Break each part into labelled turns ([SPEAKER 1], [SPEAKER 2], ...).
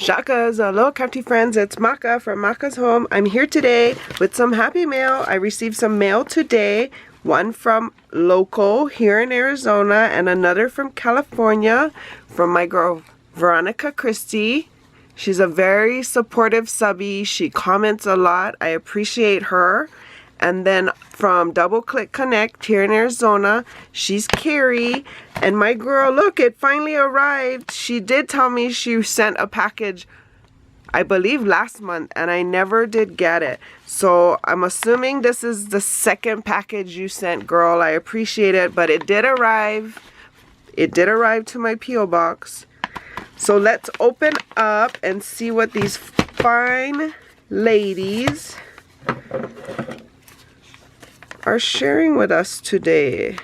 [SPEAKER 1] Shakas, aloha crafty friends, it's Maka from Makaz Home. I'm here today with some happy mail. I received some mail today, one from local here in Arizona and another from California from my girl Veronica Christie. She's a very supportive subby. She comments a lot. I appreciate her. And then from Double Click Connect here in Arizona, she's Carrie. And my girl, look, it finally arrived. She did tell me she sent a package, I believe last month, and I never did get it. So I'm assuming this is the second package you sent, girl. I appreciate it, but it did arrive. It did arrive to my P.O. box. So let's open up and see what these fine ladies are sharing with us today.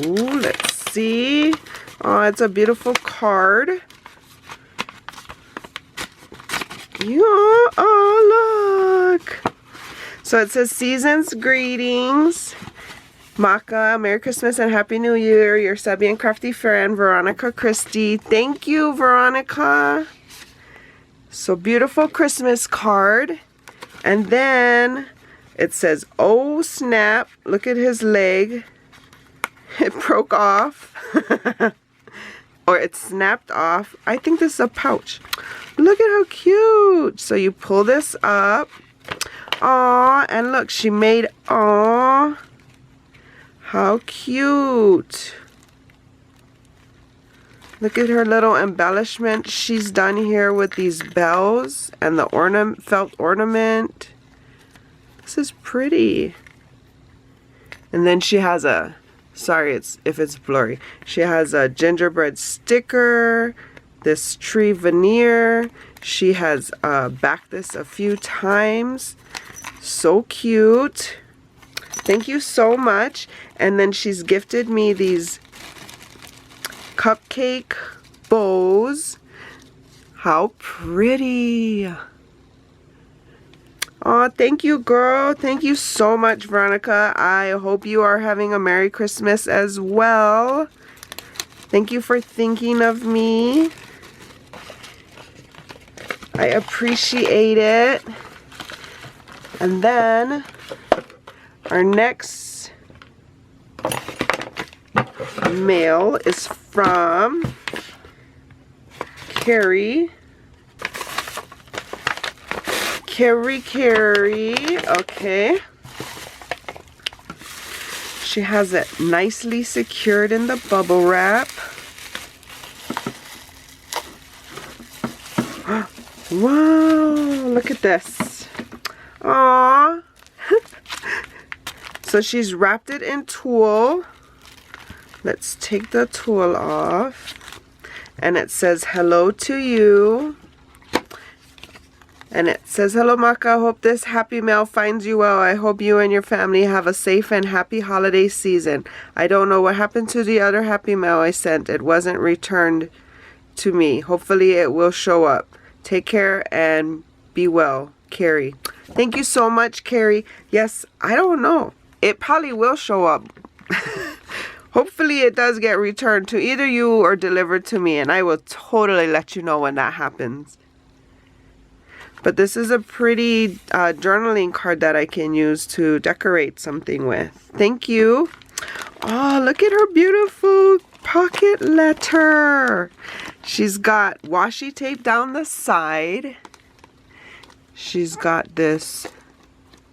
[SPEAKER 1] Ooh, let's see. Oh, it's a beautiful card. Yeah, oh, look. So it says, Season's greetings. Maka, Merry Christmas and Happy New Year. Your subby and crafty friend, Veronica Christie. Thank you, Veronica. So beautiful Christmas card. And then it says, oh snap, look at his leg. It broke off. Or it snapped off. I think this is a pouch. Look at how cute. So you pull this up. Aw, and look, she made, aw. How cute. Look at her little embellishment she's done here with these bells and the felt ornament. This is pretty. And then she has a, sorry if it's blurry, she has a gingerbread sticker, this tree veneer. She has backed this a few times. So cute. Thank you so much. And then she's gifted me these cupcake bows. How pretty. Oh, thank you, girl. Thank you so much, Veronica. I hope you are having a Merry Christmas as well. Thank you for thinking of me. I appreciate it. And then our next mail is from Carrie. Carrie, okay. She has it nicely secured in the bubble wrap. Wow, look at this. Aww. So she's wrapped it in tulle. Let's take the tulle off. And it says, hello to you. And it says, hello Maka, hope this happy mail finds you well. I hope you and your family have a safe and happy holiday season. I don't know what happened to the other happy mail I sent. It wasn't returned to me. Hopefully it will show up. Take care and be well, Carrie. Thank you so much, Carrie. Yes, I don't know. It probably will show up. Hopefully it does get returned to either you or delivered to me, and I will totally let you know when that happens. But this is a pretty journaling card that I can use to decorate something with. Thank you. Oh, look at her beautiful pocket letter. She's got washi tape down the side. She's got this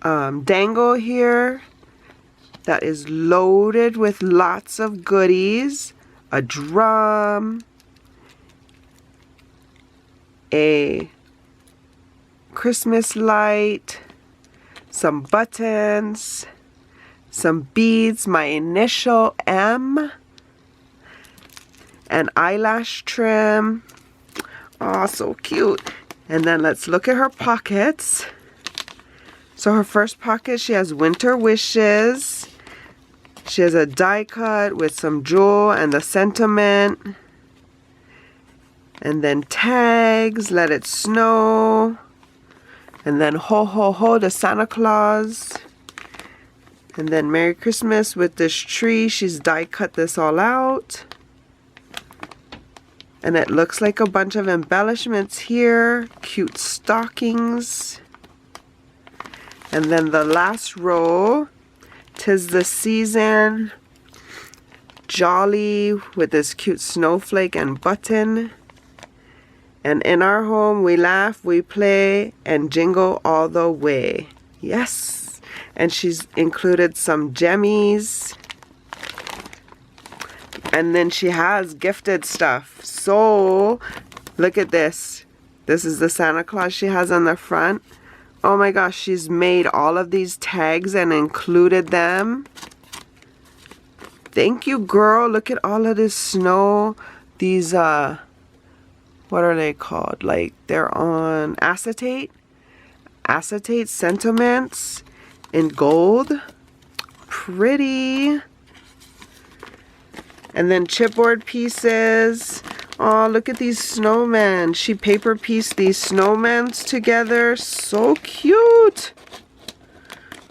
[SPEAKER 1] dangle here that is loaded with lots of goodies. A drum. A Christmas light, some buttons, some beads, my initial M, an eyelash trim. Oh, so cute. And then let's look at her pockets. So her first pocket, she has winter wishes. She has a die cut with some jewel and the sentiment. And then tags, let it snow. And then ho ho ho to Santa Claus. And then Merry Christmas with this tree. She's die cut this all out. And it looks like a bunch of embellishments here. Cute stockings. And then the last row, 'tis the season. Jolly with this cute snowflake and button. And in our home, we laugh, we play, and jingle all the way. Yes. And she's included some jemmies. And then she has gifted stuff. So, look at this. This is the Santa Claus she has on the front. Oh my gosh, she's made all of these tags and included them. Thank you, girl. Look at all of this snow. These, what are they called? Like, they're on acetate. Acetate sentiments in gold. Pretty. And then chipboard pieces. Oh, look at these snowmen. She paper pieced these snowmen together. So cute.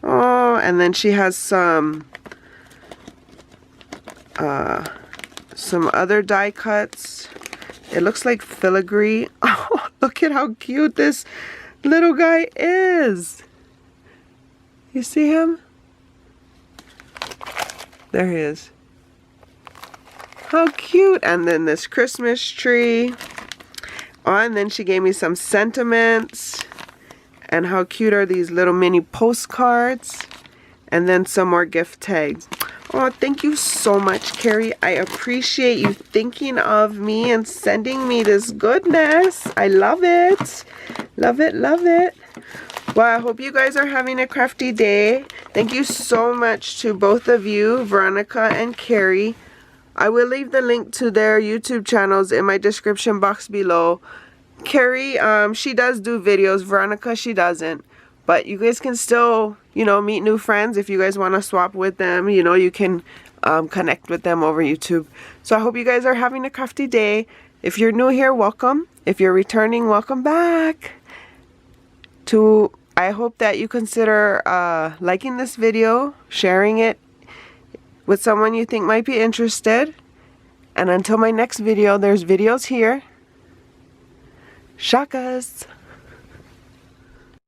[SPEAKER 1] Oh, and then she has some other die cuts. It looks like filigree. Oh, look at how cute this little guy is. You see him? There he is. How cute. And then this Christmas tree. Oh, and then she gave me some sentiments. And how cute are these little mini postcards. And then some more gift tags. Oh, thank you so much, Carrie. I appreciate you thinking of me and sending me this goodness. I love it. Love it, love it. Well, I hope you guys are having a crafty day. Thank you so much to both of you, Veronica and Carrie. I will leave the link to their YouTube channels in my description box below. Carrie, she does do videos. Veronica, she doesn't. But you guys can still, you know, meet new friends. If you guys want to swap with them, you know, you can connect with them over YouTube. So I hope you guys are having a crafty day. If you're new here, welcome. If you're returning, welcome back. I hope that you consider liking this video, sharing it with someone you think might be interested. And until my next video, there's videos here. Shakas.